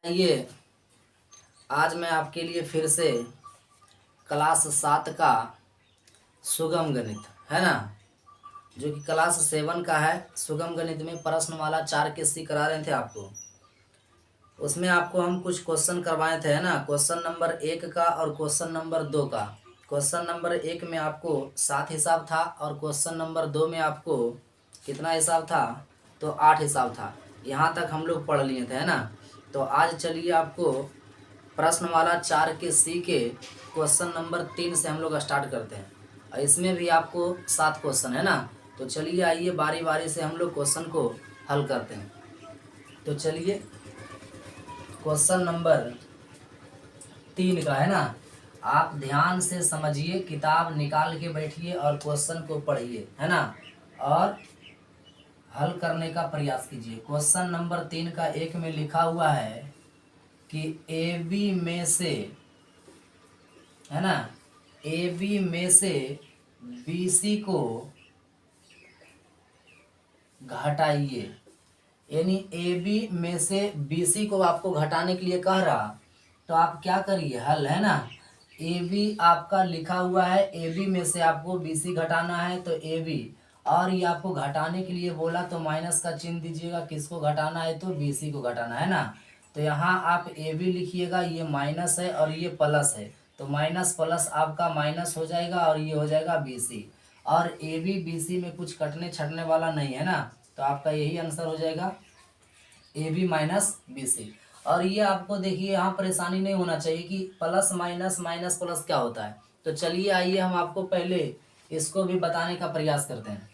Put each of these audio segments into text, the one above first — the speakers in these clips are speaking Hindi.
ये आज मैं आपके लिए फिर से क्लास 7 का सुगम गणित है ना, जो कि क्लास 7 का है। सुगम गणित में प्रश्नमाला 4 के सी करा रहे थे आपको। उसमें आपको हम कुछ क्वेश्चन करवाए थे है ना, क्वेश्चन नंबर 1 का और क्वेश्चन नंबर 2 का। क्वेश्चन नंबर 1 में आपको 7 हिसाब था और क्वेश्चन नंबर 2 में आपको कितना हिसाब था, तो 8 हिसाब था। यहाँ तक हम लोग पढ़ लिए थे है ना। तो आज चलिए आपको प्रश्नमाला 4 के सी के क्वेश्चन नंबर 3 से हम लोग स्टार्ट करते हैं। और इसमें भी आपको 7 क्वेश्चन है ना। तो चलिए आइए बारी बारी से हम लोग क्वेश्चन को हल करते हैं। तो चलिए क्वेश्चन नंबर 3 का है ना, आप ध्यान से समझिए, किताब निकाल के बैठिए और क्वेश्चन को पढ़िए है ना, और हल करने का प्रयास कीजिए। क्वेश्चन नंबर 3 का 1 में लिखा हुआ है कि ए बी में से है ना, ए बी में से बी सी को घटाइए। यानी ए बी में से बी सी को आपको घटाने के लिए कह रहा, तो आप क्या करिए, हल है ना। ए बी आपका लिखा हुआ है, ए बी में से आपको बी सी घटाना है, तो ए बी, और ये आपको घटाने के लिए बोला तो माइनस का चिन्ह दीजिएगा। किसको घटाना है, तो बी सी को घटाना है ना। तो यहाँ आप ए बी लिखिएगा, ये माइनस है और ये प्लस है, तो माइनस प्लस आपका माइनस हो जाएगा और ये हो जाएगा बी सी। और ए बी बी सी में कुछ कटने छटने वाला नहीं है ना, तो आपका यही आंसर हो जाएगा, A B minus B C. और ये आपको देखिए यहाँ परेशानी नहीं होना चाहिए कि प्लस माइनस माइनस प्लस क्या होता है। तो चलिए आइए हम आपको पहले इसको भी बताने का प्रयास करते हैं।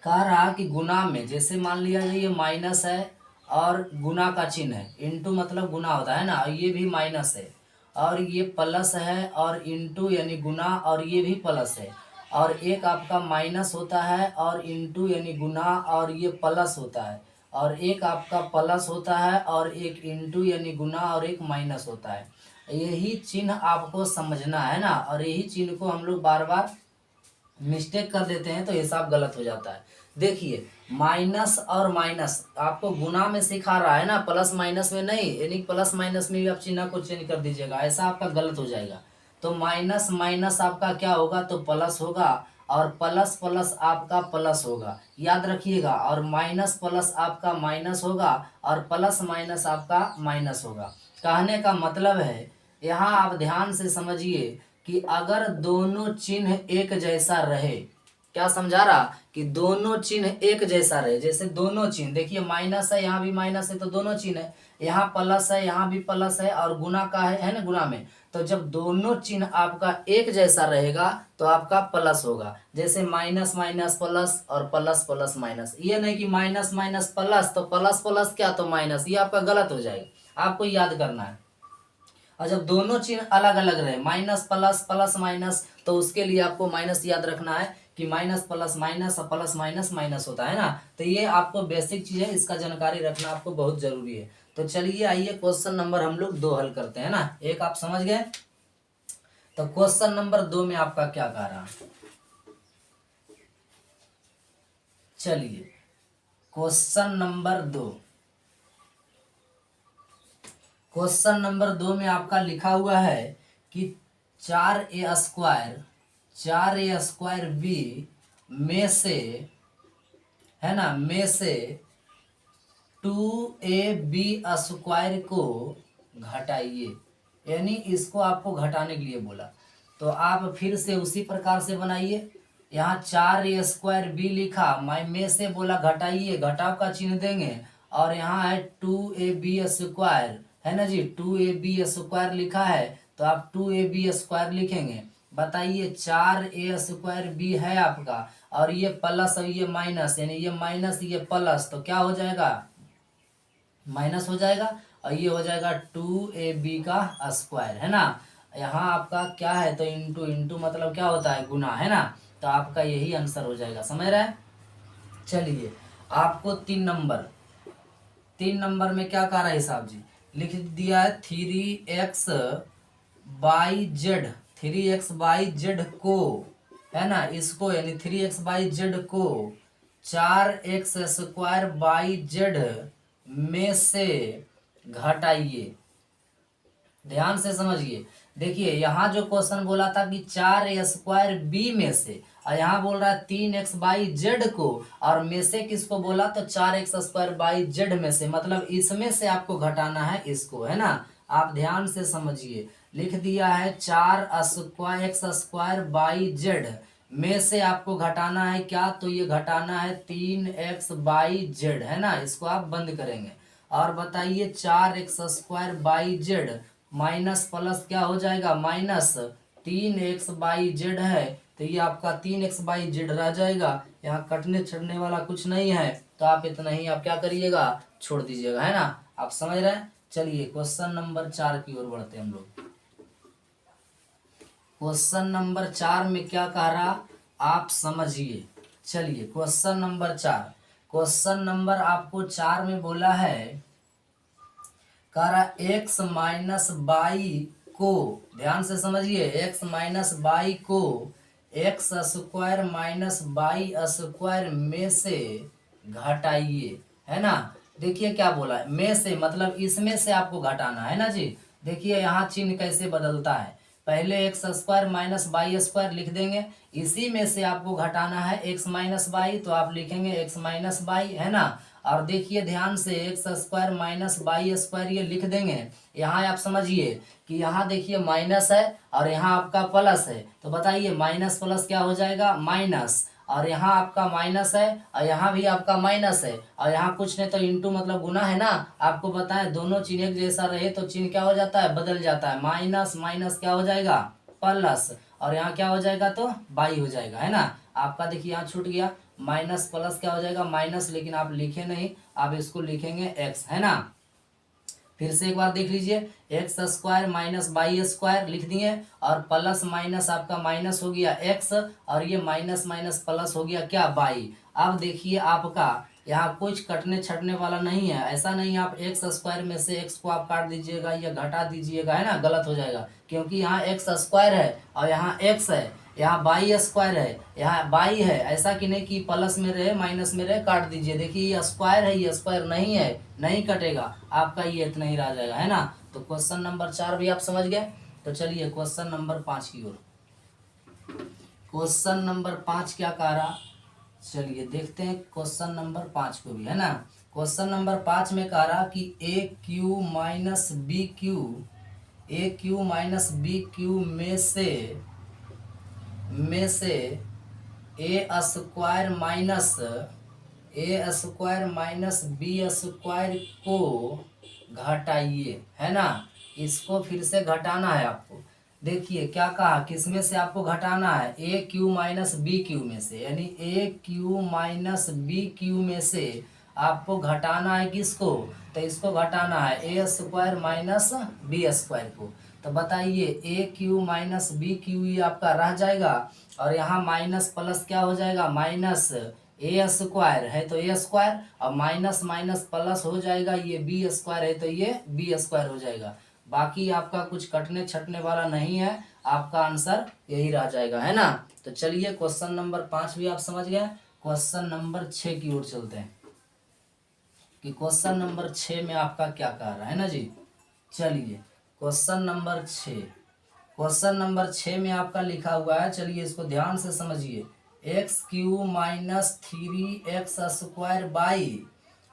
कह रहा कि गुना में, जैसे मान लिया जाए ये माइनस है और गुना का चिन्ह है, इंटू मतलब गुना होता है ना, ये भी माइनस है और ये प्लस है और इंटू यानी गुना, और ये भी प्लस है, और एक आपका माइनस होता है और इंटू यानी गुना, और ये प्लस होता है, और एक आपका प्लस होता है और एक इंटू यानी गुना, और एक माइनस होता है। यही चिन्ह आपको समझना है ना, और यही चिन्ह को हम लोग बार बार मिस्टेक कर देते हैं तो हिसाब गलत हो जाता है। देखिए माइनस और माइनस आपको गुना में सिखा रहा है ना, प्लस माइनस में नहीं, यानी प्लस माइनस में भी आप चिन्ह को चेंज कर दीजिएगा, ऐसा आपका गलत हो जाएगा। तो माइनस माइनस आपका क्या होगा, तो प्लस होगा, और प्लस प्लस आपका प्लस होगा, याद रखिएगा। और माइनस प्लस आपका माइनस होगा और प्लस माइनस आपका माइनस होगा। कहने का मतलब है, यहाँ आप ध्यान से समझिए कि अगर दोनों चिन्ह एक जैसा रहे, क्या समझा रहा, कि दोनों चिन्ह एक जैसा रहे। जैसे दोनों चिन्ह देखिए, माइनस है यहाँ भी माइनस है, तो दोनों चिन्ह है, यहाँ प्लस है यहाँ भी प्लस है, और गुना का है ना गुना में। तो जब दोनों चिन्ह आपका एक जैसा रहेगा तो आपका प्लस होगा। जैसे माइनस माइनस प्लस और प्लस प्लस माइनस, ये नहीं कि माइनस माइनस प्लस तो प्लस प्लस क्या तो माइनस, ये आपका गलत हो जाएगा, आपको याद करना है। और जब दोनों चिन्ह अलग अलग रहे, माइनस प्लस प्लस माइनस, तो उसके लिए आपको माइनस याद रखना है कि माइनस प्लस माइनस और प्लस माइनस माइनस होता है ना। तो ये आपको बेसिक चीज है, इसका जानकारी रखना आपको बहुत जरूरी है। तो चलिए आइए क्वेश्चन नंबर हम लोग 2 हल करते हैं ना। एक आप समझ गए, तो क्वेश्चन नंबर 2 में आपका क्या कह रहा, चलिए क्वेश्चन नंबर 2, क्वेश्चन नंबर 2 में आपका लिखा हुआ है कि 4a² बी में से है ना, में से 2ab² को घटाइए। यानी इसको आपको घटाने के लिए बोला, तो आप फिर से उसी प्रकार से बनाइए। यहाँ 4a² बी लिखा, में से बोला घटाइए, घटाव का चिन्ह देंगे, और यहाँ है 2ab² है ना जी, 2ab² लिखा है, तो आप 2ab² लिखेंगे। बताइए 4a² बी है आपका, और ये प्लस और ये माइनस, यानी ये माइनस ये प्लस, तो क्या हो जाएगा, माइनस हो जाएगा, और ये हो जाएगा 2ab² है ना। यहाँ आपका क्या है, तो इंटू इंटू मतलब क्या होता है, गुना है ना। तो आपका यही आंसर हो जाएगा, समझ रहे हैं। चलिए आपको 3 नंबर में क्या कह रहा है हिसाब जी, लिख दिया है 3x/z को है ना, इसको यानी 3x/z को 4x² z में से घटाइए। ध्यान से समझिए। देखिए यहाँ जो क्वेश्चन बोला था कि 4 बी में से, और यहाँ बोल रहा है 3x/z को, और में से किसको बोला तो 4x² z में से, मतलब इसमें से आपको घटाना है इसको, है ना। आप ध्यान से समझिए। लिख दिया है 4x² में से आपको घटाना है क्या, तो ये घटाना है 3x/z, है ना। इसको आप बंद करेंगे और बताइए 4x² माइनस प्लस क्या हो जाएगा, माइनस 3x/z है, तो ये आपका 3x/z रह जाएगा। यहाँ कटने छटने वाला कुछ नहीं है, तो आप इतना ही आप क्या करिएगा, छोड़ दीजिएगा, है ना। आप समझ रहे हैं। चलिए क्वेश्चन नंबर 4 की ओर बढ़ते हैं हम लोग। क्वेश्चन नंबर 4 में क्या कह रहा, आप समझिए। चलिए क्वेश्चन नंबर 4, क्वेश्चन नंबर आपको 4 में बोला है, कह रहा x माइनस बाई को, ध्यान से समझिए, x माइनस बाई को x² माइनस बाई स्क्वायर में से घटाइए, है ना। देखिए क्या बोला है, में से मतलब इसमें से आपको घटाना है ना जी। देखिए यहाँ चिन्ह कैसे बदलता है, पहले x² माइनस बाई स्क्वायर लिख देंगे, इसी में से आपको घटाना है x माइनस बाई, तो आप लिखेंगे x माइनस बाई, है ना। और देखिए ध्यान से x² माइनस बाई स्क्वायर ये लिख देंगे। यहाँ आप समझिए कि यहाँ देखिए माइनस है और यहाँ आपका प्लस है, तो बताइए माइनस प्लस क्या हो जाएगा, माइनस, और यहाँ आपका माइनस है और यहाँ भी आपका माइनस है, और यहाँ कुछ नहीं तो इंटू मतलब गुना है ना। आपको बताएं दोनों चिन्ह एक जैसा रहे तो चिन्ह क्या हो जाता है, बदल जाता है। माइनस माइनस क्या हो जाएगा, प्लस, और यहाँ क्या हो जाएगा तो बाई हो जाएगा, है ना। आपका देखिए यहाँ छूट गया, माइनस प्लस क्या हो जाएगा, माइनस, लेकिन आप लिखे नहीं, आप इसको लिखेंगे x, है ना। फिर से एक बार देख लीजिए, x² माइनस बाई स्क्वायर लिख दिए, और प्लस माइनस आपका माइनस हो गया x, और ये माइनस माइनस प्लस हो गया क्या, बाई। अब देखिए आपका यहाँ कुछ कटने छटने वाला नहीं है, ऐसा नहीं आप x² में से x को आप काट दीजिएगा या घटा दीजिएगा, है ना, गलत हो जाएगा, क्योंकि यहाँ x² है और यहाँ x है, यहाँ बाई स्क्वायर है, यहाँ बाई है, ऐसा कि नहीं कि प्लस में रहे माइनस में रहे काट दीजिए। देखिए ये स्क्वायर है, ये स्क्वायर नहीं है, नहीं कटेगा आपका, ये इतना ही रह जाएगा, है ना। तो क्वेश्चन नंबर 4 भी आप समझ गए। तो चलिए क्वेश्चन नंबर 5 की ओर। क्वेश्चन नंबर 5 क्या कह रहा, चलिए देखते हैं क्वेश्चन नंबर 5 को भी, है ना। क्वेश्चन नंबर 5 में कह रहा कि AQ माइनस BQ में से a² माइनस b² को घटाइए, है ना। इसको फिर से घटाना है आपको। देखिए क्या कहा, किसमें से आपको घटाना है, AQ माइनस BQ में से, यानी AQ माइनस BQ में से आपको घटाना है किसको, तो इसको घटाना है a² माइनस b² को। तो बताइए AQ माइनस BQ ये आपका रह जाएगा, और यहाँ माइनस प्लस क्या हो जाएगा, माइनस a² है तो a², और माइनस माइनस प्लस हो जाएगा, ये b² है तो ये b² हो जाएगा। बाकी आपका कुछ कटने छटने वाला नहीं है, आपका आंसर यही रह जाएगा, है ना। तो चलिए क्वेश्चन नंबर 5 भी आप समझ गए। क्वेश्चन नंबर 6 की ओर चलते हैं कि क्वेश्चन नंबर 6 में आपका क्या कह रहा है ना जी। चलिए क्वेश्चन नंबर 6, क्वेश्चन नंबर 6 में आपका लिखा हुआ है, चलिए इसको ध्यान से समझिए, x³ माइनस 3x² बाई,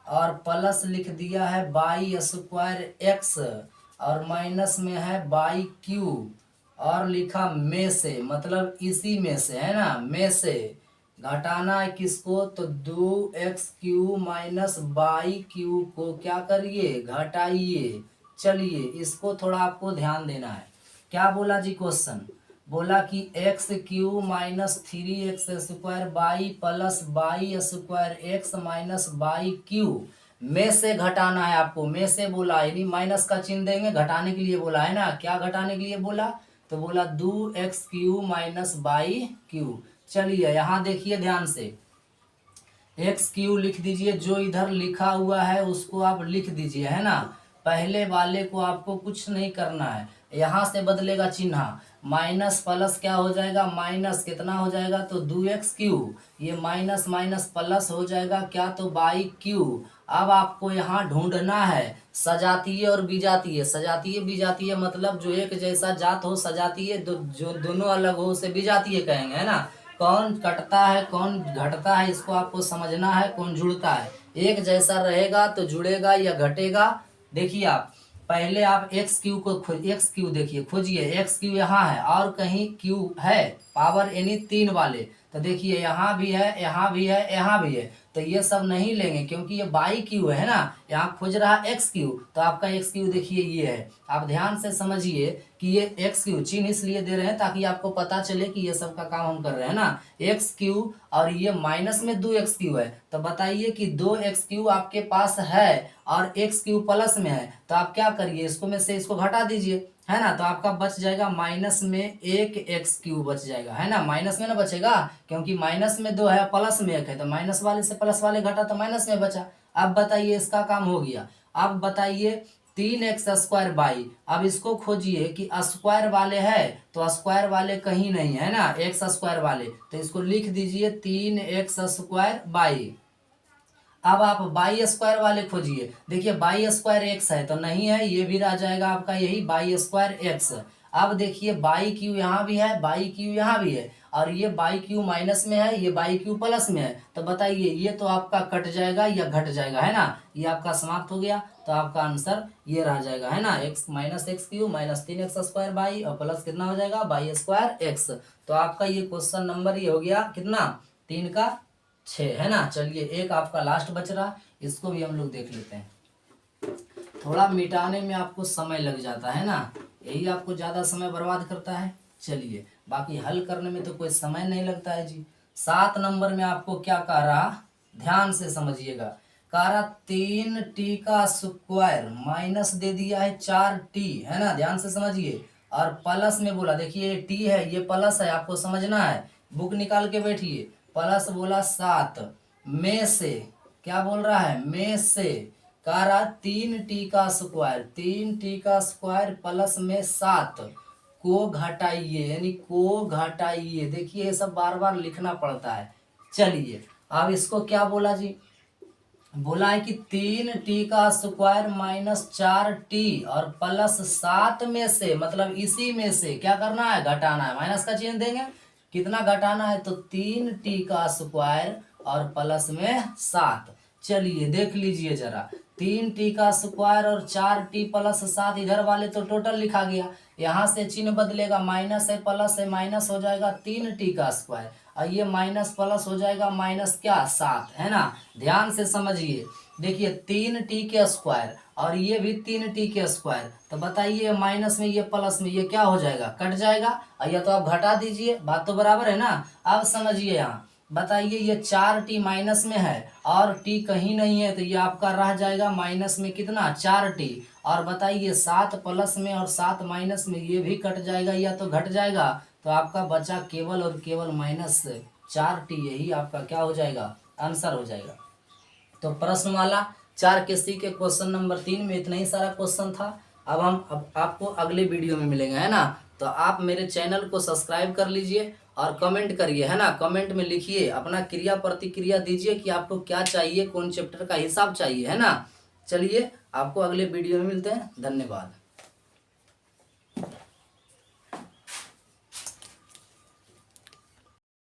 और प्लस लिख दिया है बाई² x, और माइनस में है बाई क्यूब, और लिखा में से, मतलब इसी में से, है ना, में से घटाना है किसको, तो 2x³ माइनस बाई क्यूब को क्या करिए, घटाइए। चलिए इसको थोड़ा आपको ध्यान देना है। क्या बोला जी क्वेश्चन, बोला कि x³ minus 3x² by plus बाई² x माइनस बाई क्यूब में से घटाना है आपको, में से बोला, यानी माइनस का चिन्ह देंगे, घटाने के लिए बोला, है ना। क्या घटाने के लिए बोला, तो बोला 2x³ माइनस बाई क्यूब। चलिए यहाँ देखिए ध्यान से, x³ लिख दीजिए, जो इधर लिखा हुआ है उसको आप लिख दीजिए, है ना। पहले वाले को आपको कुछ नहीं करना है, यहाँ से बदलेगा चिन्ह, माइनस प्लस क्या हो जाएगा, माइनस कितना हो जाएगा, तो 2x³, ये माइनस माइनस प्लस हो जाएगा क्या, तो बाई क्यूब, अब आपको यहाँ ढूंढना है सजातीय और विजातीय। सजातीय विजातीय मतलब जो एक जैसा जात हो सजातीय, जो दोनों अलग हो उसे विजातीय कहेंगे, है ना। कौन कटता है कौन घटता है इसको आपको समझना है, कौन जुड़ता है। एक जैसा रहेगा तो जुड़ेगा या घटेगा। देखिए आप पहले आप एक्स क्यू को एक्स क्यू देखिए, खोजिए। एक्स क्यू यहाँ है और कहीं क्यू है पावर यानी 3 वाले, तो देखिए यहाँ भी है, यहाँ भी है, यहाँ भी है, तो ये सब नहीं लेंगे क्योंकि ये बाई क्यू है ना। यहाँ खोज रहा एक्स क्यू, तो आपका एक्स क्यू देखिए ये है। आप ध्यान से समझिए कि ये एक्स क्यू चिन्ह इसलिए दे रहे हैं ताकि आपको पता चले कि ये सब का काम हम कर रहे हैं ना। एक्स क्यू और ये माइनस में 2x क्यू है, तो बताइए कि 2x क्यू आपके पास है और एक्स क्यू प्लस में है, तो आप क्या करिए इसको में से इसको घटा दीजिए, है ना। तो आपका बच जाएगा माइनस में 1x क्यू बच जाएगा, है ना। माइनस में ना बचेगा क्योंकि माइनस में 2 है प्लस में 1 है, तो माइनस वाले से प्लस वाले घटा तो माइनस में बचा। अब बताइए इसका काम हो गया। अब बताइए 3x² बाई, अब इसको खोजिए कि स्क्वायर वाले है, तो स्क्वायर वाले कहीं नहीं है ना, एक्स स्क्वायर वाले, तो इसको लिख दीजिए 3x² बाई। अब आप बाई स्क्वायर वाले खोजिए। देखिए बाई स्क्वायर एक्स है तो नहीं है, ये भी रह जाएगा आपका यही बाई स्क्वायर एक्स। अब देखिए बाई क्यू यहाँ भी है, बाई क्यू यहाँ भी है, और ये बाई क्यू माइनस में है, ये बाई क्यू प्लस में है, तो बताइए ये तो आपका कट जाएगा या घट जाएगा, है ना। ये आपका समाप्त हो गया, तो आपका आंसर ये रह जाएगा, है ना। X minus x Q minus 3x² by और प्लस कितना हो जाएगा बाई स्क्वायर एक्स। तो आपका ये क्वेश्चन नंबर ये हो गया कितना 3 का 6, है ना। चलिए एक आपका लास्ट बच रहा, इसको भी हम लोग देख लेते हैं। थोड़ा मिटाने में आपको समय लग जाता है ना, यही आपको ज़्यादा समय बर्बाद करता है। चलिए बाकी हल करने में तो कोई समय नहीं लगता है जी। 7 नंबर में आपको क्या कह रहा, ध्यान से समझिएगा। कह रहा 3t का स्क्वायर माइनस दे दिया है 4t, है ना, ध्यान से समझिए। और प्लस में बोला, देखिए ये t है ये प्लस है, आपको समझना है, बुक निकाल के बैठिए। प्लस बोला 7 में से, क्या बोल रहा है में से, कह रहा 3t का स्क्वायर, 3t का स्क्वायर प्लस में 7 को घटाइए, यानी को घटाइए। देखिए ये सब बार बार लिखना पड़ता है। चलिए अब इसको क्या बोला जी, बोला है कि 3t का स्क्वायर माइनस 4t और प्लस 7 में से, मतलब इसी में से क्या करना है घटाना है, माइनस का चिन्ह देंगे। कितना घटाना है, तो 3t का स्क्वायर और प्लस में 7। चलिए देख लीजिए जरा, 3t का स्क्वायर और 4t प्लस 7, इधर वाले तो टोटल लिखा गया, यहाँ से चिन्ह बदलेगा, माइनस है प्लस है, माइनस हो जाएगा 3t का स्क्वायर और ये माइनस प्लस हो जाएगा माइनस क्या 7, है ना। ध्यान से समझिए, देखिए 3t के स्क्वायर और ये भी 3t के स्क्वायर, तो बताइए माइनस में ये प्लस में ये क्या हो जाएगा, कट जाएगा, और या तो आप घटा दीजिए, बात तो बराबर है ना। अब समझिए यहाँ बताइए ये 4t माइनस में है और t कहीं नहीं है, तो ये आपका रह जाएगा माइनस में कितना 4t, और बताइए 7 प्लस में और 7 माइनस में, ये भी कट जाएगा या तो घट जाएगा, तो आपका बचा केवल और केवल माइनस 4t, यही आपका क्या हो जाएगा आंसर हो जाएगा। तो प्रश्न वाला 4 के सी के क्वेश्चन नंबर 3 में इतना ही सारा क्वेश्चन था। अब आपको अगले वीडियो में मिलेंगे, है ना। तो आप मेरे चैनल को सब्सक्राइब कर लीजिए और कमेंट करिए, है ना। कमेंट में लिखिए, अपना क्रिया प्रतिक्रिया दीजिए कि आपको क्या चाहिए, कौन चैप्टर का हिसाब चाहिए, है ना। चलिए आपको अगले वीडियो में मिलते हैं, धन्यवाद।